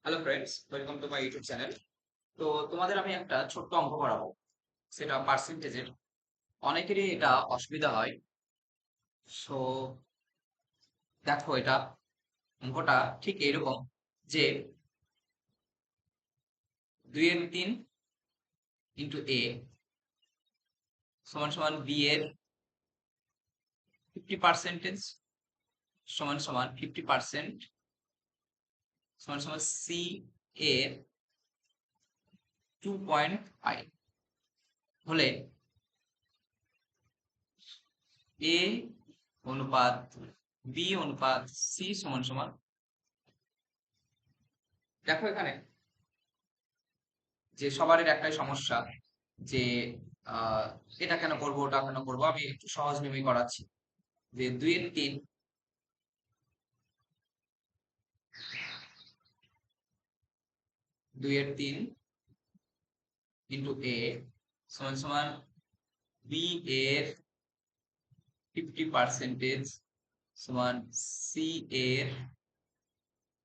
Hello friends, welcome to my YouTube channel. তো তোমাদের আমি একটা ছোট্ট অঙ্ক করাবো, সেটা পার্সেন্টেজের। অনেকেরই এটা অসুবিধা হয়। সো দেখো, এটা অঙ্কটা ঠিক এইরকম যে 2/3 ইন্টু এ সমান সমান বি এর 50% সমান সমান 50% সমান সমান সি এর 2.5 হলে এ অনুপাত বি অনুপাত সি সমান সমান। দেখো এখানে যে সবারই একটাই সমস্যা যে আহ এটা কেন করবো ওটা কেন করবো। আমি একটু সহজ নিয়মে করাচ্ছি যে 2/3 ইন্টু এ সমান সমান বি এর 50% সমান সি এর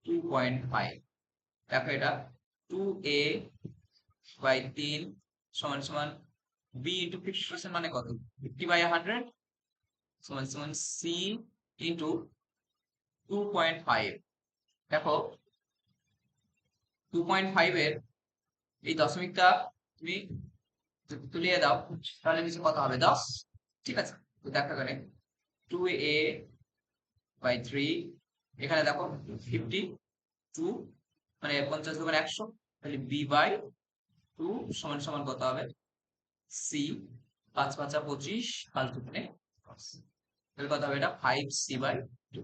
2.5। দেখো এটা 2a/3 সমান সমান বি ইন্টু 50% মানে কত, 50/100 সমান সমান সি ইন্টু 2.5। দেখো 2.5 এর এই দশমিকটা তুমি যদি তুলিয়ে দাও তাহলে নিচে কত হবে, 10। ঠিক আছে, তো দেখা গেলে 2a/3, এখানে দেখো 52, মানে 50 × 100, তাহলে b/2 সমান সমান কত হবে, সি। 5×5 = 25, 5×2 = 10, তাহলে কত হবে, এটা 5c/2।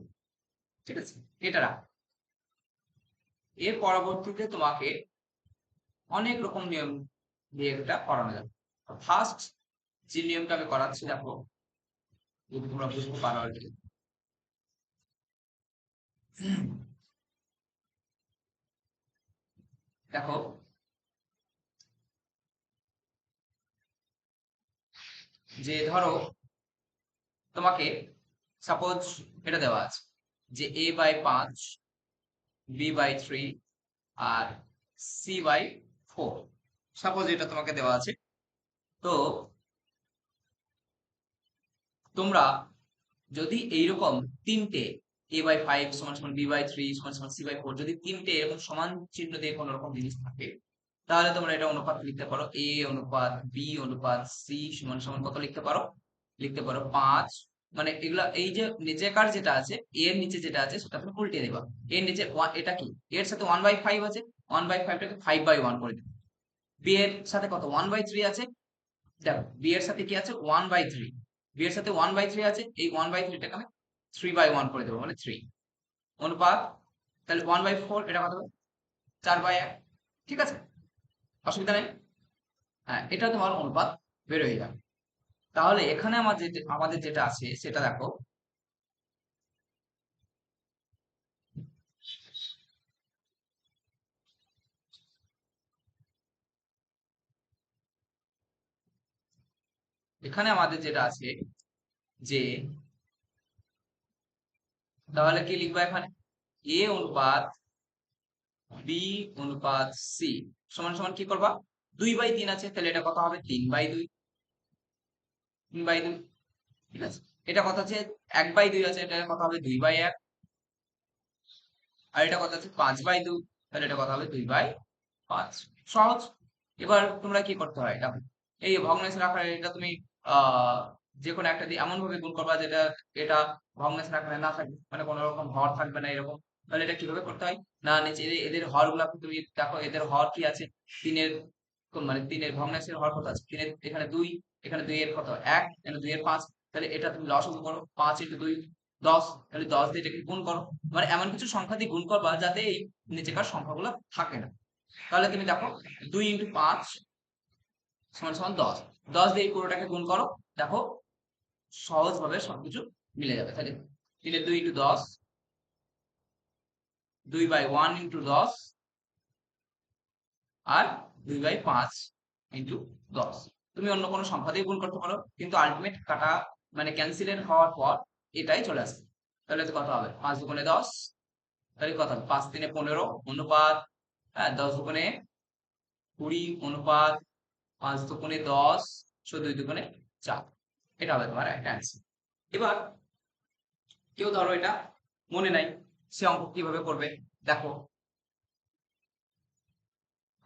ঠিক আছে, এটা রাখ। এর পরবর্তীতে তোমাকে অনেক রকম নিয়ম দিয়ে এটা করানো যাবে। ফার্স্ট যে নিয়মটা আমি করাচ্ছি, দেখো যদি তোমরা বুঝতে পারো আর কি। দেখো যে ধরো তোমাকে সাপোজ এটা দেওয়া আছে যে a/5, b/3 আর c/4। সাপোজ এটা তোমাকে দেওয়া আছে। তো তোমরা যদি এইরকম তিনটে a/5 সমান সমান b/3 সমান সমান c/4, যদি তিনটে এরকম সমান চিহ্ন দিয়ে কোনো রকম জিনিস থাকে, তাহলে তোমরা এটা অনুপাত লিখতে পারো, a অনুপাত b অনুপাত c সমান সমান কত লিখতে পারো, লিখতে পারো 5। মানে এগুলা এই যে নিচেকার যেটা আছে, a এর নিচে যেটা আছে সেটা তুমি উল্টে দেবা। এর নিচে এটা কি, এর সাথে 1/5 আছে, 1/5 টাকে 5/1 করে দেবে। b এর সাথে কত, 1/3 আছে। দেখো বি এর সাথে কি আছে, 1/3। বি এর সাথে 1/3 আছে, এই 1/3 টাকে আমি 3/1 করে দেবো, মানে 3 অনুপাত। তাহলে 1/4 এটা কত হবে, 4/1। ঠিক আছে, অসুবিধা নেই। হ্যাঁ, এটা তোমার অনুপাত বের হয়ে যাবে। তাহলে এখানে আমাদের যেটা আছে সেটা দেখো, এখানে আমাদের যেটা আছে যে, তাহলে কি লিখবা এখানে, এ অনুপাত বি অনুপাত সি সমান সমান কি করবা, 2/3 আছে, তাহলে এটা কত হবে, 3/2। 3/2, ঠিক আছে। এটা কত আছে, 1/2 আছে, এটা কত হবে, 2/1। আর এটা কত আছে, 5/2, তাহলে এটা কত হবে, 2/5। সহজ। এবার তোমরা কি করতে হয়, দেখো এই ভগ্নাংশের আকারে এটা তুমি আহ যে কোনো একটা দিয়ে এমন ভাবে গুণ করবা যেটা এটা ভগ্নাংশের আকারে না থাকবে, মানে কোনো রকম হর থাকবে না এরকম। তাহলে এটা কিভাবে করতে হয়, না নিচে এদের হর গুলা তুমি দেখো, এদের হর কি আছে, তিনের মানে তিনের ভগ্নাংশের হর কত আছে, তিনের এখানে 2, এখানে 2 এর কত 1, এখানে 2 এর 5। তাহলে এটা তুমি লসাগু করো, 5 × 2 10, তাহলে 10 দিয়ে এটাকে গুণ করো। মানে এমন কিছু সংখ্যা দিয়ে গুণ করবা যাতে এই নিচেকার সংখ্যাগুলো থাকে না। তাহলে তুমি দেখো 2 × 5 সমান সমান 10, 10 দিয়ে এই পুরোটাকে গুণ করো। দেখো সহজভাবে সবকিছু মিলে যাবে। তাহলে 2 × 10, 2/1 × 10, আর 2/5 × 10। তুমি অন্য কোনো সংখ্যা দিয়ে গুণ করতে পারো, কিন্তু আলটিমেট কাটা মানে ক্যান্সেলের হওয়ার পর এটাই চলে আসবে। তাহলে তো কত হবে, 5×2 = 10, তাহলে কত হবে, 5×3 = 15 অনুপাত হ্যাঁ, 10 × 20 অনুপাত 5 × 10, 14 × 4। এটা হবে তোমার একটা অ্যান্সার। এবার কেউ ধরো এটা মনে নাই, সে অঙ্ক কিভাবে করবে দেখো,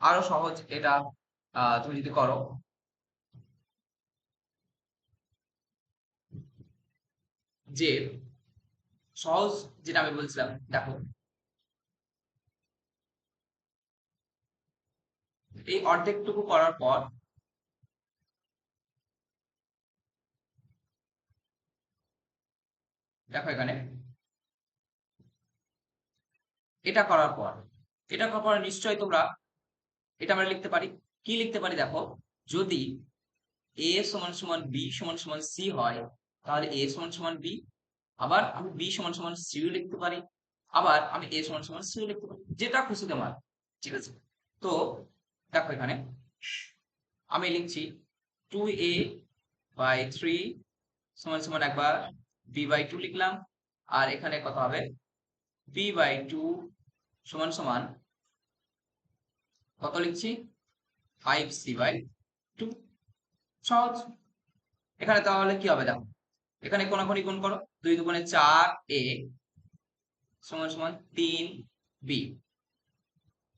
আরো সহজ এটা। তুমি যদি করো, যে সহজ যেটা আমি বলছিলাম দেখো, এই অর্ধেকটুকু করার পর দেখো এখানে এটা করার পর, এটা করার পর নিশ্চয়ই তোমরা এটা আমরা লিখতে পারি। কি লিখতে পারি দেখো, যদি a সমান সমান b সমান সমান c হয়, তাহলে a সমান সমান b, আবার আমি b সমান সমান c ও লিখতে পারি, আবার আমি a সমান সমান c ও লিখতে পারি, যেটা খুশি তোমার। ঠিক আছে, তো দেখো এখানে আমি লিখছি 2a/3 সমান সমান একবার b/2 লিখলাম, আর এখানে কত হবে b/2 সমান সমান কত লিখছি 5c/2। সহজ। এখানে তাহলে কি হবে দেখো, এখানে কোনাকুনি গুণ করো, 2 দুগুণে 4a সমান সমান 3b।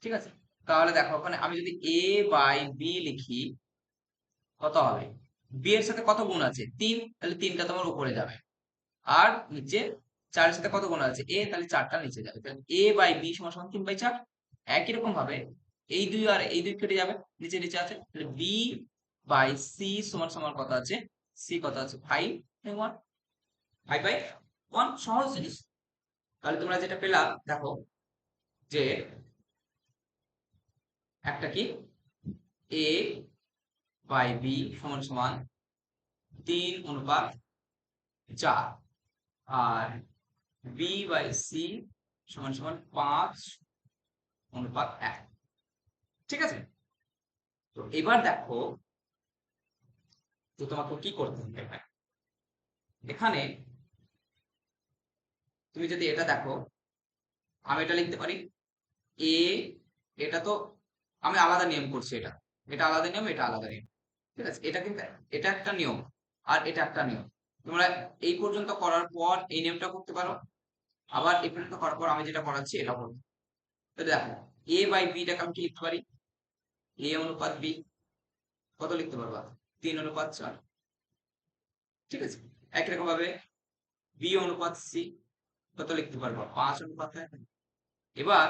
ঠিক আছে, তাহলে দেখো ওখানে আমি যদি a/b লিখি কত হবে, b এর সাথে কত গুণ আছে 3, তাহলে 3টা তোমার উপরে যাবে, আর নিচে 4 এর সাথে কত গুণ আছে a, তাহলে 4টা নিচে যাবে, তাহলে a/b সমান সমান 3/4। একই রকম ভাবে এই 2 আর এই 2 কেটে যাবে, নিচে নিচে আছে, তাহলে b/c সমান সমান কত আছে, c কত আছে 5/1, 5/1। সহজ জিনিস। তাহলে তোমরা যেটা পেলা দেখো, যে একটা কি a/b সমান সমান 3/4, আর b/c সমান সমান 5/1। ঠিক আছে, তো এবার দেখো, তো তোমাকে কি করতে হবে এখানে, তুমি যদি এটা দেখো, আমি এটা লিখতে পারি a, এটা তো আমি আলাদা নিয়ম করছি, এটা এটা আলাদা নিয়ম, এটা আলাদা নিয়ম। ঠিক আছে, এটা কিন্তু এটা একটা নিয়ম, আর এটা একটা নিয়ম। তোমরা এই পর্যন্ত করার পর এই নিয়মটা করতে পারো, আবার এই পর্যন্ত করার পর আমি যেটা করাচ্ছি এটা করবো। তাহলে দেখো a/b-টাকে আমি কি লিখতে পারি, a/b কত লিখতে পারবা 3/4। ঠিক আছে, একই রকম ভাবে b/c কত লিখতে পারবা 5/1। এবার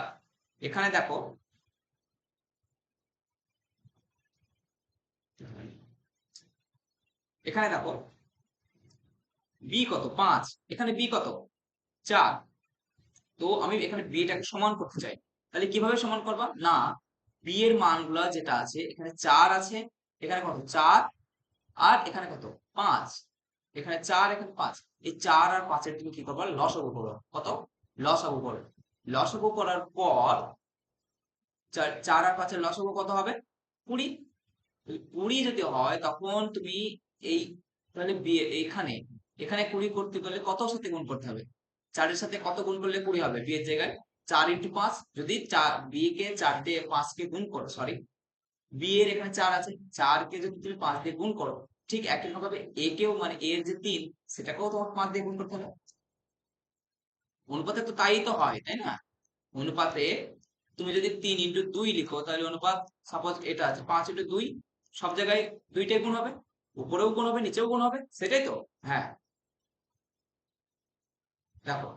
এখানে দেখো, এখানে দেখো b কত 5, এখানে b কত 4, তো আমি এখানে b টাকে সমান করতে চাই। তাহলে কিভাবে সমান করবা, না b এর মানগুলা যেটা আছে, এখানে 4 আছে, এখানে কত 4, আর এখানে কত 5, এখানে 4 এখানে 5, এই 4 আর 5 এর তুমি কি করবা লসাগু করো, কত লসাগু করো। লসাগু করার পর 4 আর 5 এর লসাগু কত হবে 20। 20 যদি হয় তখন তুমি এই, তাহলে এখানে এখানে 20 করতে গেলে কত সাথে গুণ করতে হবে, 4 এর সাথে কত গুণ করলে 20 হবে, b এর জায়গায় 4 × 5, যদি 4 b কে 4 দিয়ে 5 কে গুণ করো, সরি b এর এখানে 4 আছে, 4 কে যদি তুমি 5 দিয়ে গুণ করো, ঠিক একই রকম ভাবে a কেও, মানে a এর যে 3, সেটাকেও তোমাকে 5 দিয়ে গুণ করতে হবে। অনুপাতে তো তাই তো হয়, তাই না? অনুপাতে তুমি যদি 3 × 2 লিখো, তাহলে অনুপাত সাপোজ এটা আছে 5 × 2, সব জায়গায় দুইটাই গুণ হবে, উপরেও গুণ হবে নিচেও গুণ হবে, সেটাই তো। হ্যাঁ, দেখো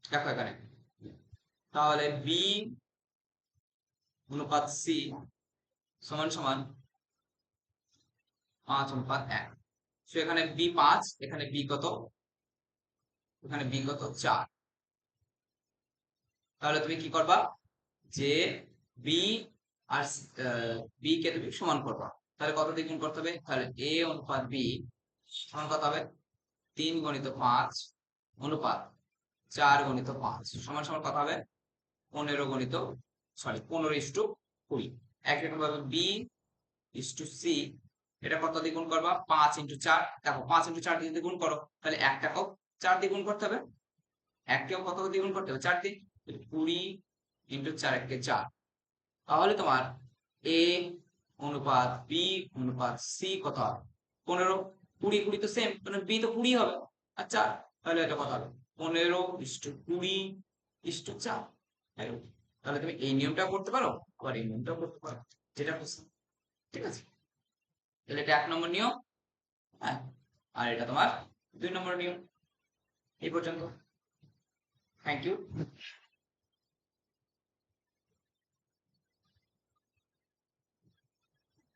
দেখো এখানে, তাহলে b/c সমান সমান 5/1। তো এখানে b 5, এখানে b কত, এখানে b কত 4। তাহলে তুমি কি করবা, যে b আর b কে তুমি সমান করবা, তাহলে কত দিয়ে গুণ করতে হবে, তাহলে a/b সমান কত হবে 3 × 5 অনুপাত 4 গুণিত 5 সমান সমান কত হবে? 15 গুণিত 15:20। একরকম ভাবে বি ইস্টু সি, এটা কত দিয়ে গুণ করবা? 5 ইন্টু 4। দেখো 5 ইন্টু 4 দিয়ে যদি গুণ করো তাহলে একটাকেও 4 দিয়ে গুণ করতে হবে, একটাও কত দিয়ে গুণ করতে হবে? 4 দিয়ে। 20 ইন্টু 4 একে 4। তাহলে তোমার এ অনুপাত বি অনুপাত সি কত হবে? 15। 20 20 তো সেম, মানে বি তো 20 হবে। আচ্ছা, তাহলে এটা কত হবে? 15:20:4। তাহলে তুমি এই নিয়মটা করতে পারো, আবার এই নিয়মটাও করতে পারো, যেটা খুশি। ঠিক আছে, তাহলে এটা 1 নম্বর নিয়ম। হ্যাঁ, আর এটা তোমার 2 নম্বর নিয়ম। এই পর্যন্ত। Thank you.